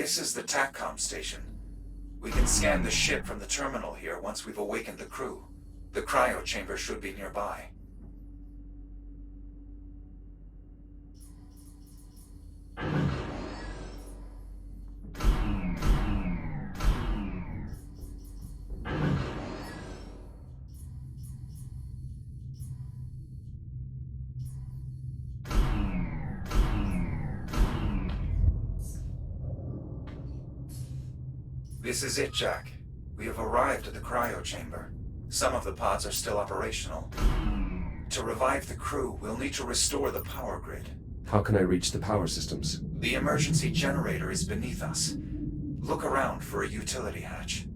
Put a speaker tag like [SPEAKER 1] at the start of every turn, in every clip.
[SPEAKER 1] This is the TACCOM station. We can scan the ship from the terminal here once we've awakened the crew. The cryo chamber should be nearby. This is it, Jack. We have arrived at the cryo chamber. Some of the pods are still operational. To revive the crew, we'll need to restore the power grid.
[SPEAKER 2] How can I reach the power systems?
[SPEAKER 1] The emergency generator is beneath us. Look around for a utility hatch.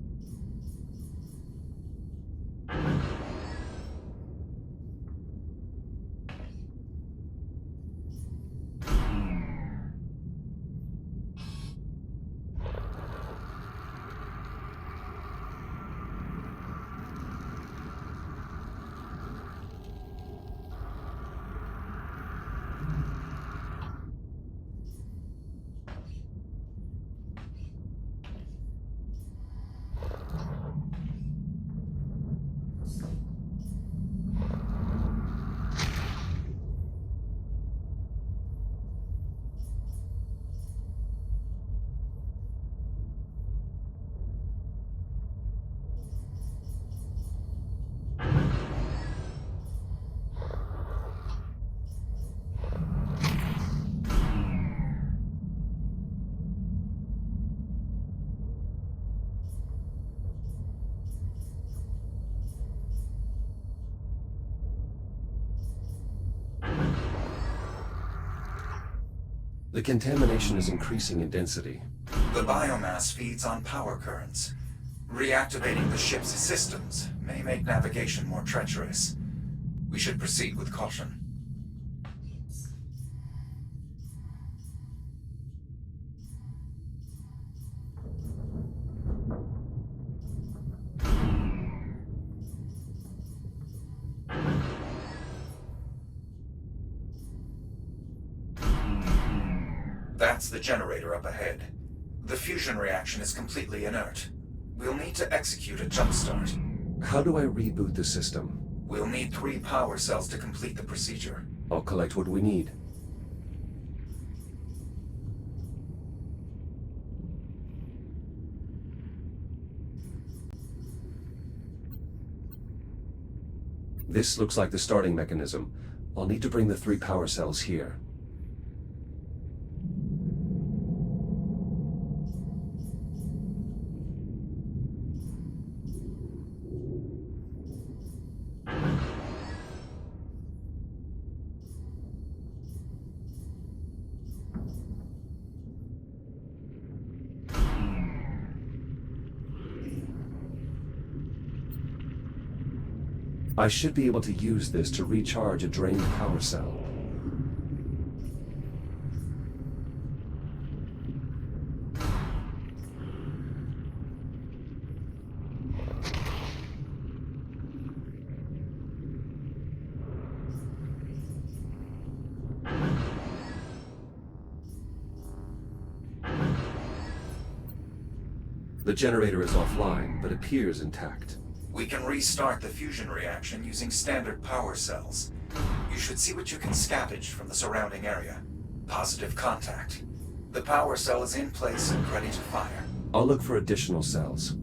[SPEAKER 2] The contamination is increasing in density.
[SPEAKER 1] The biomass feeds on power currents. Reactivating the ship's systems may make navigation more treacherous. We should proceed with caution. That's the generator up ahead. The fusion reaction is completely inert. We'll need to execute a jumpstart.
[SPEAKER 2] How do I reboot the system?
[SPEAKER 1] We'll need 3 power cells to complete the procedure.
[SPEAKER 2] I'll collect what we need. This looks like the starting mechanism. I'll need to bring the 3 power cells here. I should be able to use this to recharge a drained power cell. The generator is offline, but appears intact.
[SPEAKER 1] We can restart the fusion reaction using standard power cells. You should see what you can scavenge from the surrounding area. Positive contact. The power cell is in place and ready to fire.
[SPEAKER 2] I'll look for additional cells.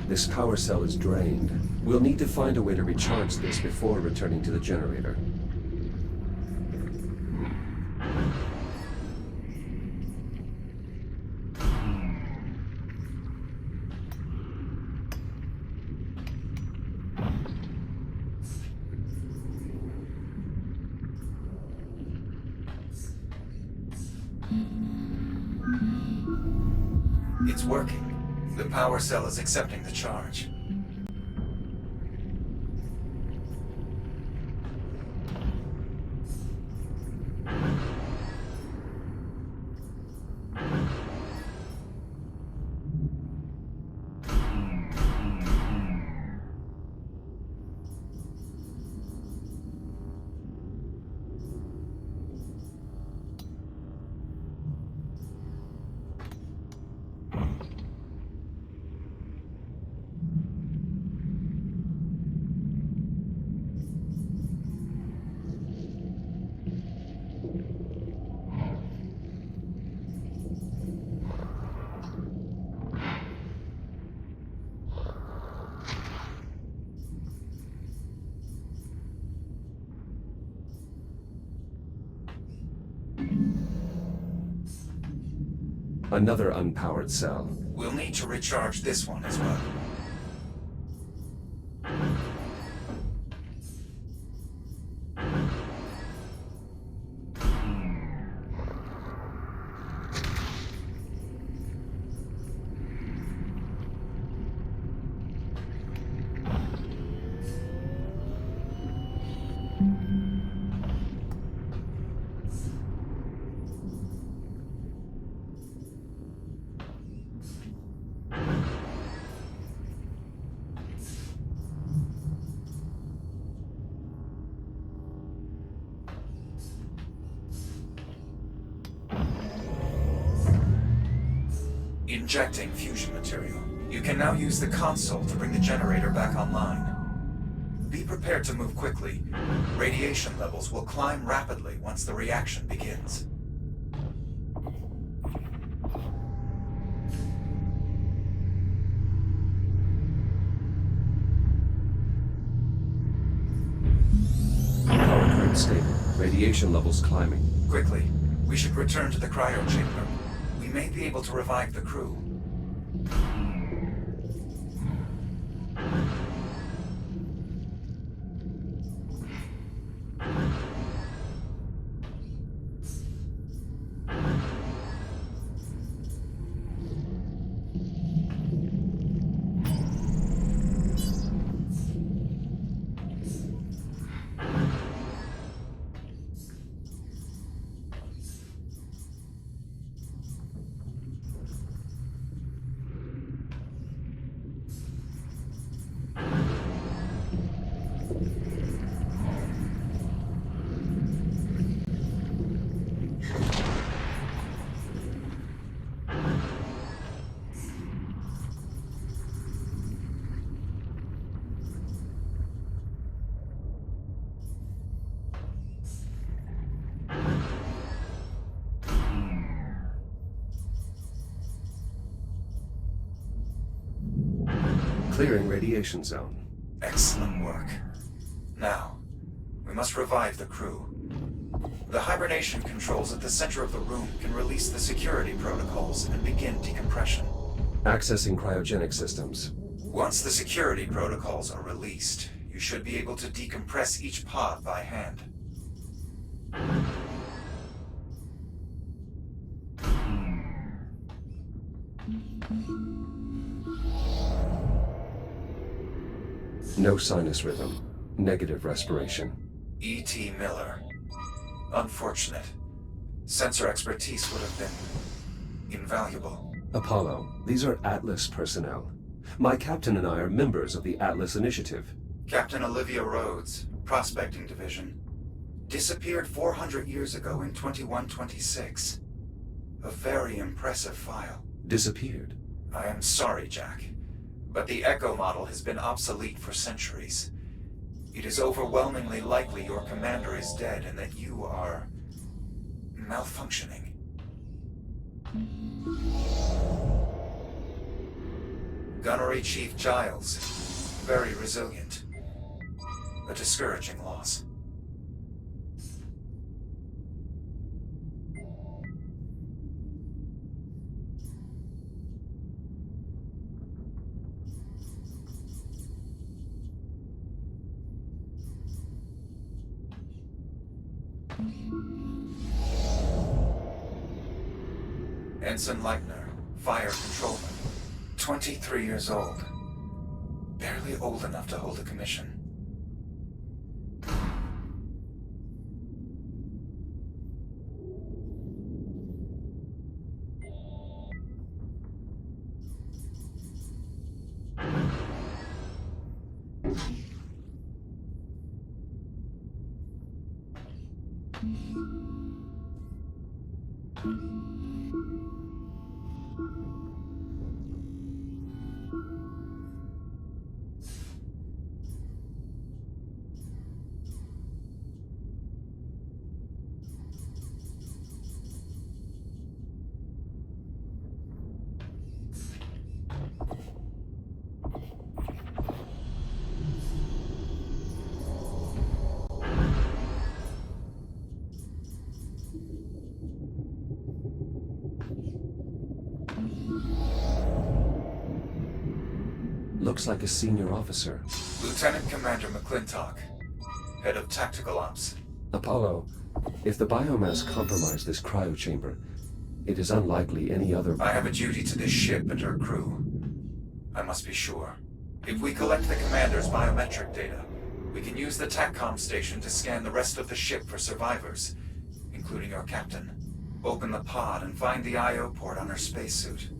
[SPEAKER 2] This power cell is drained. We'll need to find a way to recharge this before returning to the generator.
[SPEAKER 1] It's working. The power cell is accepting the charge.
[SPEAKER 2] Another unpowered cell.
[SPEAKER 1] We'll need to recharge this one as well. Injecting fusion material. You can now use the console to bring the generator back online. Be prepared to move quickly. Radiation levels will climb rapidly once the reaction begins.
[SPEAKER 2] Power current stable. Radiation levels climbing.
[SPEAKER 1] Quickly, we should return to the cryo chamber. We may be able to revive the crew.
[SPEAKER 2] Clearing radiation zone.
[SPEAKER 1] Excellent work. Now, we must revive the crew. The hibernation controls at the center of the room can release the security protocols and begin decompression.
[SPEAKER 2] Accessing cryogenic systems.
[SPEAKER 1] Once the security protocols are released, you should be able to decompress each pod by hand.
[SPEAKER 2] No sinus rhythm. Negative respiration.
[SPEAKER 1] E.T. Miller. Unfortunate. Sensor expertise would have been invaluable.
[SPEAKER 2] Apollo, these are Atlas personnel. My captain and I are members of the Atlas Initiative.
[SPEAKER 1] Captain Olivia Rhodes, Prospecting Division. Disappeared 400 years ago in 2126. A very impressive file.
[SPEAKER 2] Disappeared?
[SPEAKER 1] I am sorry, Jack, but the Echo model has been obsolete for centuries. It is overwhelmingly likely your commander is dead and that you are malfunctioning. Gunnery Chief Giles, very resilient. A discouraging loss. Ensign Leitner, Fire Controlman. 23 years old. Barely old enough to hold a commission.
[SPEAKER 2] Looks like a senior officer.
[SPEAKER 1] Lieutenant Commander McClintock, Head of Tactical Ops.
[SPEAKER 2] Apollo, if the biomass compromised this cryochamber, it is unlikely any other...
[SPEAKER 1] I have a duty to this ship and her crew. I must be sure. If we collect the commander's biometric data, we can use the TACCOM station to scan the rest of the ship for survivors, including your captain. Open the pod and find the I.O. port on her spacesuit.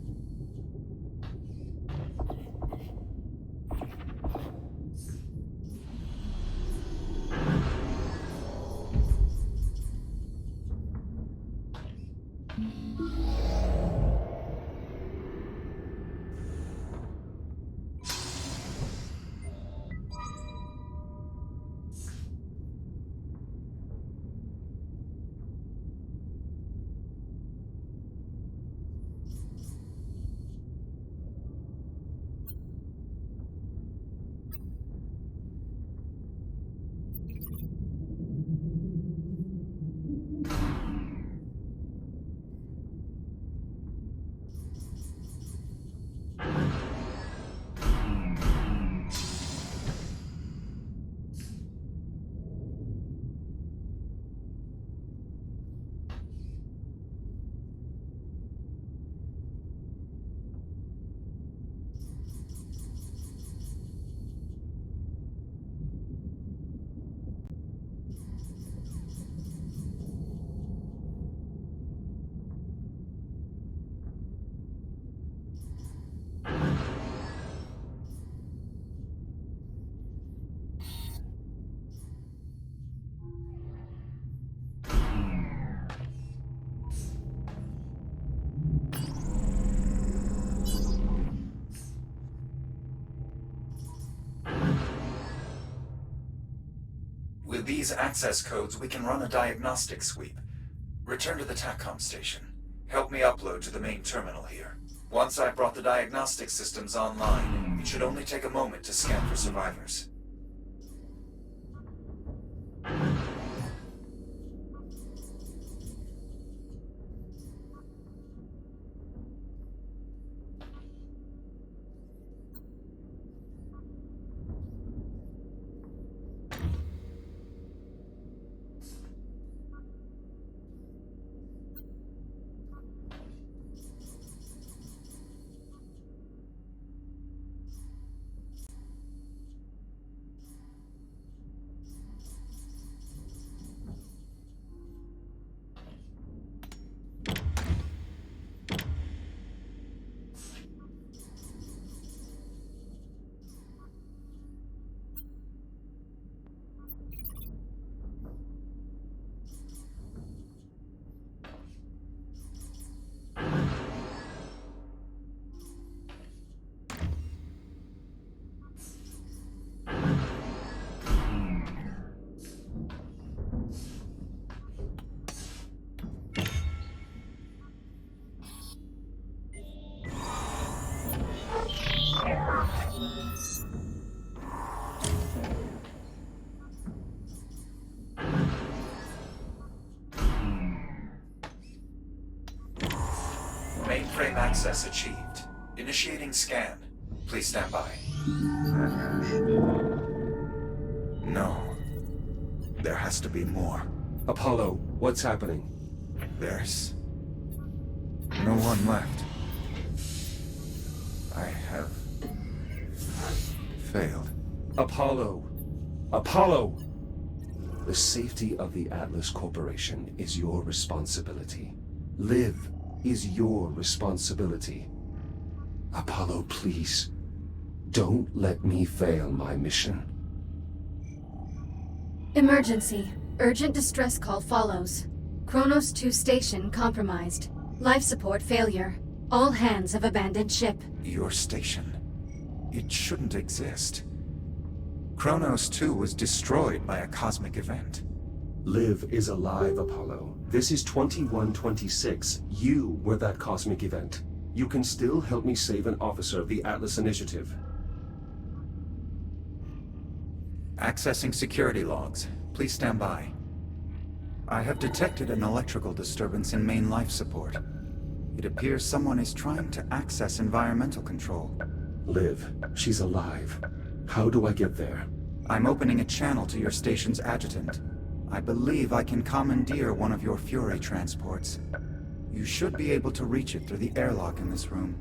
[SPEAKER 1] With these access codes, we can run a diagnostic sweep. Return to the TACCOM station. Help me upload to the main terminal here. Once I've brought the diagnostic systems online, It should only take a moment to scan for survivors. Mainframe access achieved. Initiating scan. Please stand by. No. There has to be more.
[SPEAKER 2] Apollo, what's happening?
[SPEAKER 1] There's no one left. I have failed.
[SPEAKER 2] Apollo! Apollo! The safety of the Atlas Corporation is your responsibility. Live is your responsibility. Apollo, please, don't let me fail my mission.
[SPEAKER 3] Emergency. Urgent distress call follows. Kronos 2 station compromised. Life support failure. All hands have abandoned ship.
[SPEAKER 1] Your station. It shouldn't exist. Kronos 2 was destroyed by a cosmic event.
[SPEAKER 2] Liv is alive, Apollo. This is 2126. You were that cosmic event. You can still help me save an officer of the Atlas Initiative.
[SPEAKER 1] Accessing security logs. Please stand by. I have detected an electrical disturbance in main life support. It appears someone is trying to access environmental control.
[SPEAKER 2] Liv, she's alive. How do I get there?
[SPEAKER 1] I'm opening a channel to your station's adjutant. I believe I can commandeer one of your Fury transports. You should be able to reach it through the airlock in this room.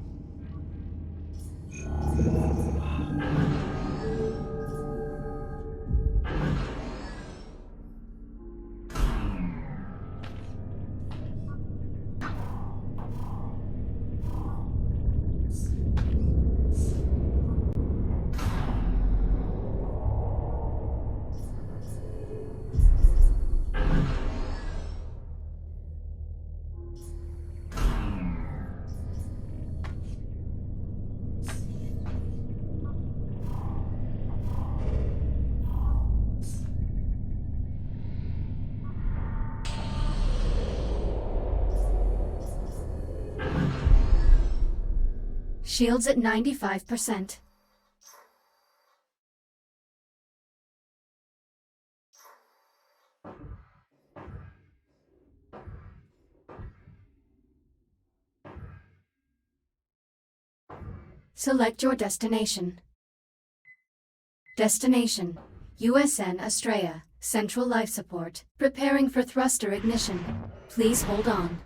[SPEAKER 3] Shields at 95%. Select your destination. Destination: USN Astraea, Central Life Support. Preparing for thruster ignition. Please hold on.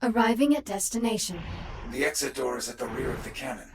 [SPEAKER 3] Arriving at destination.
[SPEAKER 1] The exit door is at the rear of the cannon.